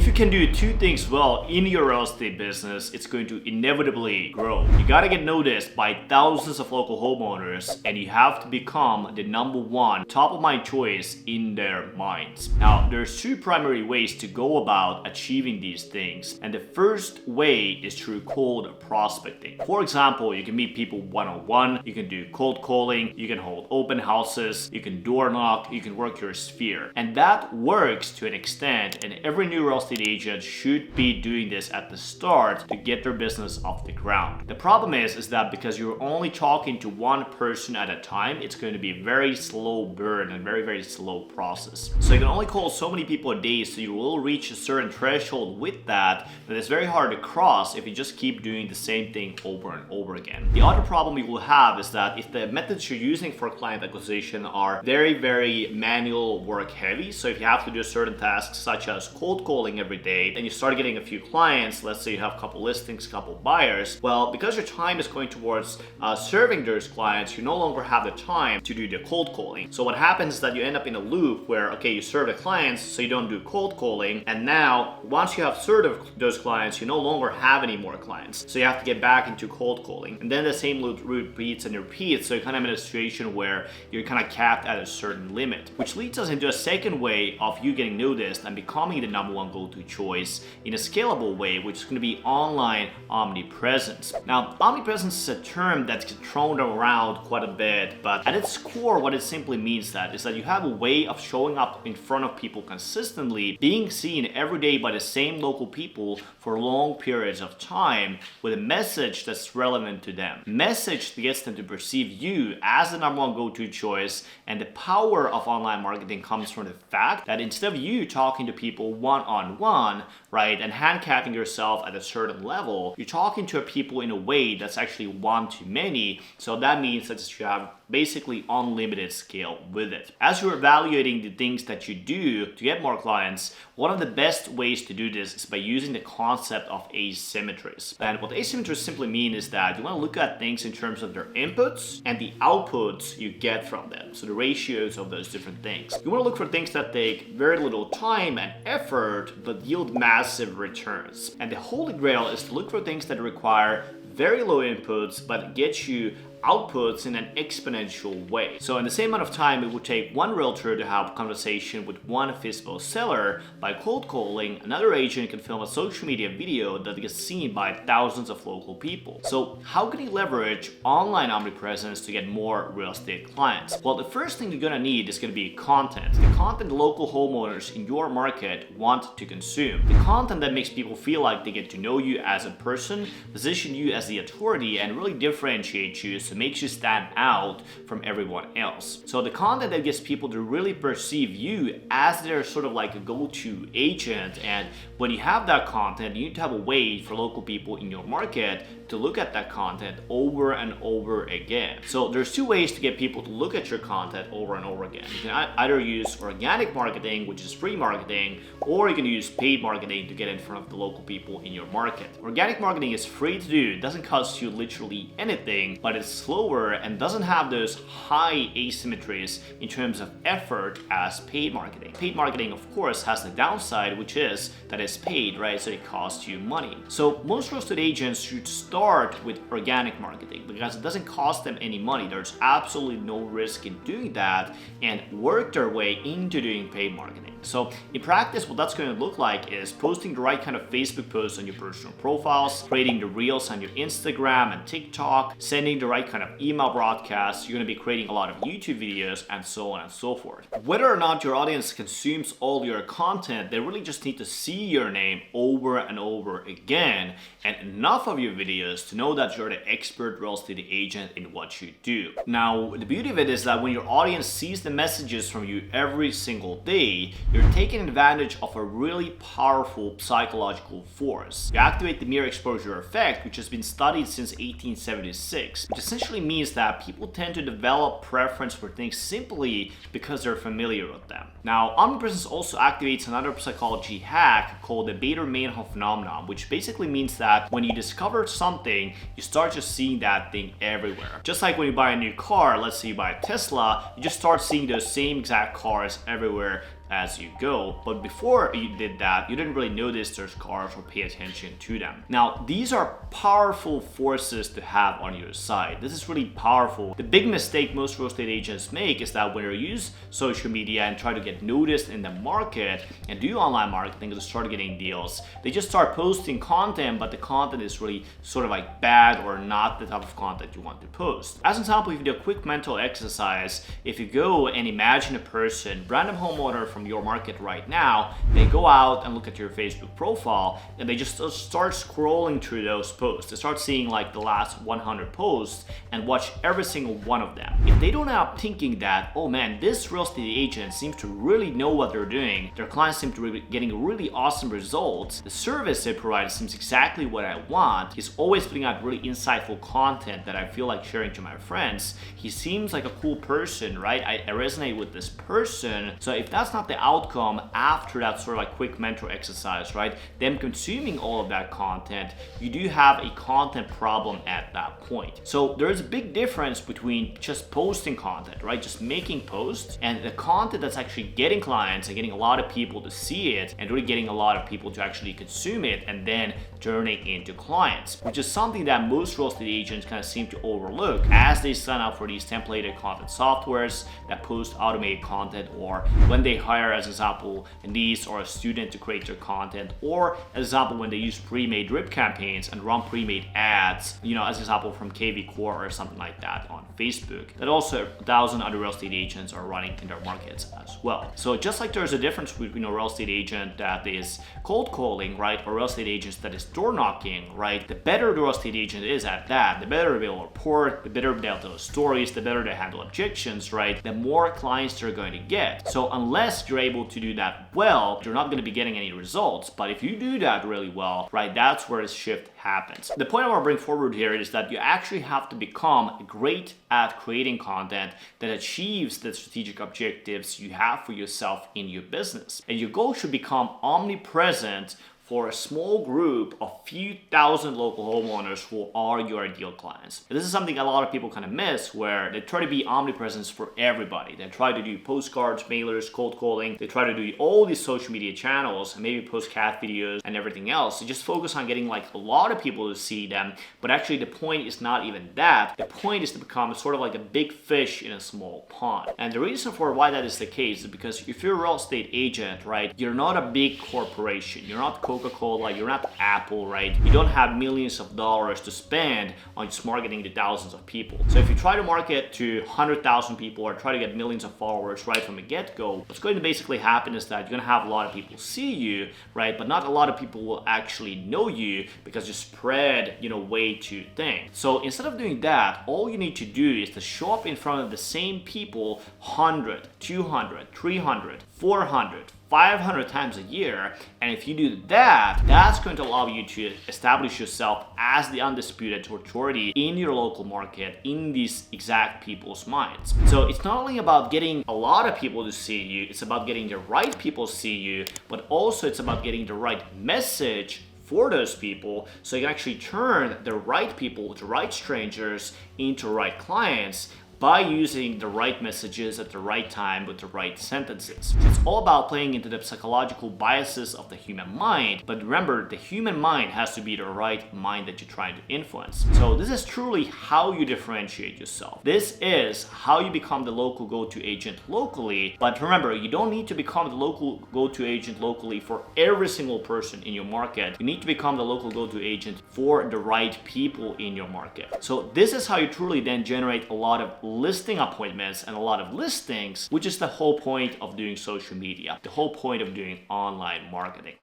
you can do two things well in your real estate business, it's going to inevitably grow. You gotta get noticed by thousands of local homeowners, and you have to become the number one top of mind choice in their minds. Now, there's two primary ways to go about achieving these things, and the first way is through cold prospecting. For example, you can meet people one-on-one, you can do cold calling, you can hold open houses, you can door knock, you can work your sphere. And that works to an extent, and every new real estate agent should be doing this at the start to get their business off the ground. The problem is that because you're only talking to one person at a time, it's going to be a very slow burn and very slow process. So you can only call so many people a day, so you will reach a certain threshold with that it's very hard to cross if you just keep doing the same thing over and over again. The other problem you will have is that if the methods you're using for client acquisition are very manual work heavy, so if you have to do certain tasks such as cold calling every day, and you start getting a few clients, let's say you have a couple listings, a couple buyers, well, because your time is going towards serving those clients, you no longer have the time to do the cold calling. So what happens is that you end up in a loop where, okay, you serve the clients, so you don't do cold calling, and now once you have served those clients, you no longer have any more clients. So you have to get back into cold calling. And then the same loop repeats and repeats, so you're kind of in a situation where you're kind of capped at a certain limit, which leads us into a second way of you getting noticed and becoming the number one go-to choice in a scalable way, which is going to be online omnipresence. Now, omnipresence is a term that's thrown around quite a bit, but at its core, what it simply means is that you have a way of showing up in front of people consistently, being seen every day by the same local people for long periods of time with a message that's relevant to them. Message that gets them to perceive you as the number one go-to choice, and the power of online marketing comes from the fact that instead of you talking to people one-on-one, right, and handicapping yourself at a certain level, you're talking to people in a way that's actually one-to-many, so that means that you have basically unlimited scale with it. As you're evaluating the things that you do to get more clients, one of the best ways to do this is by using the concept of asymmetries. And what asymmetries simply mean is that you want to look at things in terms of their inputs and the outputs you get from them, so the ratios of those different things. You want to look for things that take very little time and effort but yield massive returns. And the holy grail is to look for things that require very low inputs but get you outputs in an exponential way. So in the same amount of time it would take one realtor to have a conversation with one physical seller, by cold calling, another agent can film a social media video that gets seen by thousands of local people. So how can you leverage online omnipresence to get more real estate clients? Well, the first thing you're gonna need is gonna be content. The content local homeowners in your market want to consume. The content that makes people feel like they get to know you as a person, position you as the authority, and really differentiate you, so it makes you stand out from everyone else. So the content that gets people to really perceive you as their sort of like a go-to agent, and when you have that content, you need to have a way for local people in your market to look at that content over and over again. So there's two ways to get people to look at your content over and over again. You can either use organic marketing, which is free marketing, or you can use paid marketing to get in front of the local people in your market. Organic marketing is free to do, it doesn't cost you literally anything, but it's slower and doesn't have those high asymmetries in terms of effort as paid marketing. Paid marketing, of course, has the downside, which is that it's paid, right? So it costs you money. So most real estate agents should start with organic marketing because it doesn't cost them any money. There's absolutely no risk in doing that, and work their way into doing paid marketing. So in practice, what that's going to look like is posting the right kind of Facebook posts on your personal profiles, creating the reels on your Instagram and TikTok, sending the right kind of email broadcasts. You're going to be creating a lot of YouTube videos, and so on and so forth. Whether or not your audience consumes all your content, they really just need to see your name over and over again, and enough of your videos to know that you're the expert real estate agent in what you do. Now, the beauty of it is that when your audience sees the messages from you every single day, you're taking advantage of a really powerful psychological force. You activate the mere exposure effect, which has been studied since 1876, which essentially means that people tend to develop preference for things simply because they're familiar with them. Now, omnipresence also activates another psychology hack called the Bader-Meinhof phenomenon, which basically means that when you discover something, you start just seeing that thing everywhere. Just like when you buy a new car, let's say you buy a Tesla, you just start seeing those same exact cars everywhere as you go. But before you did that, you didn't really notice there's cars or pay attention to them. Now, these are powerful forces to have on your side. This is really powerful. The big mistake most real estate agents make is that when they use social media and try to get noticed in the market and do online marketing to start getting deals, they just start posting content, but the content is really sort of like bad or not the type of content you want to post. As an example, if you do a quick mental exercise, if you go and imagine a person, random homeowner from your market right now, they go out and look at your Facebook profile and they just start scrolling through those posts. They start seeing like the last 100 posts and watch every single one of them. If they don't end up thinking that, oh man, this real estate agent seems to really know what they're doing, their clients seem to be getting really awesome results, the service they provide seems exactly what I want, he's always putting out really insightful content that I feel like sharing to my friends, he seems like a cool person, right? I resonate with this person. So if that's not the outcome after that sort of like quick mental exercise, right, them consuming all of that content, you do have a content problem at that point. So there's a big difference between just posting content, right, just making posts, and the content that's actually getting clients and getting a lot of people to see it and really getting a lot of people to actually consume it and then turning into clients, which is something that most real estate agents kind of seem to overlook as they sign up for these templated content softwares that post automated content, or when they hire, as an example, a niece or a student to create their content, or as an example, when they use pre-made drip campaigns and run pre-made ads, you know, as an example from KV Core or something like that on Facebook, that also 1,000 other real estate agents are running in their markets as well. So just like there's a difference between a real estate agent that is cold calling, right, or real estate agents that is door knocking, right, the better the real estate agent is at that, the better they'll report, the better they'll tell stories, the better they handle objections, right, the more clients they're going to get. So unless you're able to do that well, you're not going to be getting any results. But if you do that really well, right, that's where the shift happens. The point I want to bring forward here is that you actually have to become great at creating content that achieves the strategic objectives you have for yourself in your business. And your goal should become omnipresent for a small group of few thousand local homeowners who are your ideal clients. This is something a lot of people kind of miss, where they try to be omnipresent for everybody. They try to do postcards, mailers, cold calling. They try to do all these social media channels and maybe post cat videos and everything else. They just focus on getting like a lot of people to see them. But actually the point is not even that. The point is to become sort of like a big fish in a small pond. And the reason for why that is the case is because if you're a real estate agent, right, you're not a big corporation. You're not Coca-Cola, you're not Apple, right? You don't have millions of dollars to spend on just marketing to thousands of people. So if you try to market to 100,000 people or try to get millions of followers right from the get-go, what's going to basically happen is that you're going to have a lot of people see you, right? But not a lot of people will actually know you because you spread, way too thin. So instead of doing that, all you need to do is to show up in front of the same people 100, 200, 300, 400, 500 times a year, and if you do that, that's going to allow you to establish yourself as the undisputed authority in your local market, in these exact people's minds. So it's not only about getting a lot of people to see you, it's about getting the right people to see you, but also it's about getting the right message for those people, so you can actually turn the right people, the right strangers, into right clients by using the right messages at the right time with the right sentences. It's all about playing into the psychological biases of the human mind, but remember, the human mind has to be the right mind that you're trying to influence. So this is truly how you differentiate yourself. This is how you become the local go-to agent locally, but remember, you don't need to become the local go-to agent locally for every single person in your market. You need to become the local go-to agent for the right people in your market. So this is how you truly then generate a lot of listing appointments and a lot of listings, which is the whole point of doing social media, the whole point of doing online marketing.